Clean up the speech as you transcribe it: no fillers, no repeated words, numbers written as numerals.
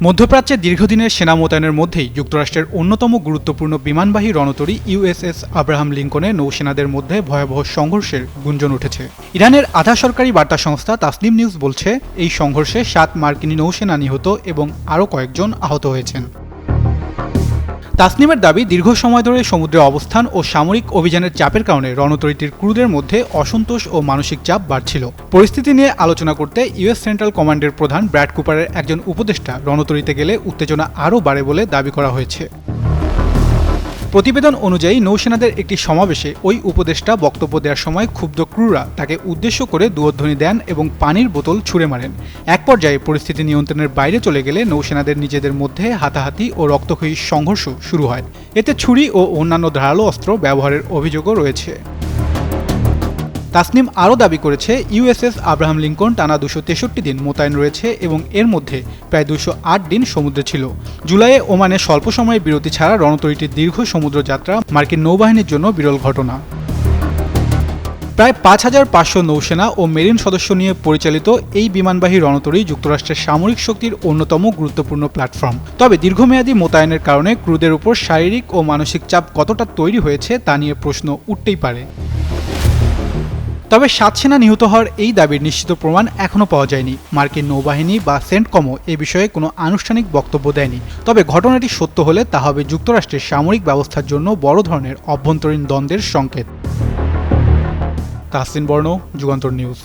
মধ্যপ্রাচ্যে দীর্ঘদিনের সেনা মোতায়েনের মধ্যেই যুক্তরাষ্ট্রের অন্যতম গুরুত্বপূর্ণ বিমানবাহী রণতরী ইউএসএস আব্রাহাম লিঙ্কনে নৌসেনাদের মধ্যে ভয়াবহ সংঘর্ষের গুঞ্জন উঠেছে। ইরানের আধা সরকারি বার্তা সংস্থা তাসনিম নিউজ বলছে, এই সংঘর্ষে 7 মার্কিন নৌসেনা নিহত এবং আরও কয়েকজন আহত হয়েছেন। তাসনিমের দাবি, দীর্ঘ সময় ধরে সমুদ্রে অবস্থান ও সামরিক অভিযানের চাপের কারণে রণতরীটির ক্রুদের মধ্যে অসন্তোষ ও মানসিক চাপ বাড়ছিল। পরিস্থিতি নিয়ে আলোচনা করতে ইউএস সেন্ট্রাল কমান্ডের প্রধান ব্র্যাড কুপারের একজন উপদেষ্টা রণতরীতে গেলে উত্তেজনা আরও বাড়ে বলে দাবি করা হয়েছে। প্রতিবেদন অনুযায়ী নৌসেনাদের একটি সমাবেশে ওই উপদেষ্টা বক্তব্য দেওয়ার সময় ক্ষুব্ধ ক্রুরা তাকে উদ্দেশ্য করে দুয়ধ্বনি দেন এবং পানির বোতল ছুঁড়ে মারেন। এক পর্যায়ে পরিস্থিতি নিয়ন্ত্রণের বাইরে চলে গেলে নৌসেনাদের নিজেদের মধ্যে হাতাহাতি ও রক্তক্ষয়ী সংঘর্ষ শুরু হয়। এতে ছুরি ও অন্যান্য ধারালো অস্ত্র ব্যবহারের অভিযোগও রয়েছে। তাসনিম আরও দাবি করেছে, ইউএসএস আব্রাহাম লিঙ্কন টানা 263 দিন মোতায়েন রয়েছে এবং এর মধ্যে প্রায় 208 দিন সমুদ্রে ছিল। জুলাইয়ে ওমানে স্বল্প সময়ের বিরতি ছাড়া রণতরীটির দীর্ঘ সমুদ্র যাত্রা মার্কিন নৌবাহিনীর জন্য বিরল ঘটনা। প্রায় 5500 নৌসেনা ও মেরিন সদস্য নিয়ে পরিচালিত এই বিমানবাহী রণতরী যুক্তরাষ্ট্রের সামরিক শক্তির অন্যতম গুরুত্বপূর্ণ প্ল্যাটফর্ম। তবে দীর্ঘমেয়াদী মোতায়েনের কারণে ক্রুদের উপর শারীরিক ও মানসিক চাপ কতটা তৈরি হয়েছে তা নিয়ে প্রশ্ন উঠতেই পারে। তবে 7 সেনা নিহত হওয়ার এই দাবির নিশ্চিত প্রমাণ এখনও পাওয়া যায়নি। মার্কিন নৌবাহিনী বা সেন্টকমও এ বিষয়ে কোনো আনুষ্ঠানিক বক্তব্য দেয়নি। তবে ঘটনাটি সত্য হলে তা হবে যুক্তরাষ্ট্রের সামরিক ব্যবস্থার জন্য বড় ধরনের অভ্যন্তরীণ দ্বন্দ্বের সংকেত। তাহসিন বর্ণ, যুগান্তর নিউজ।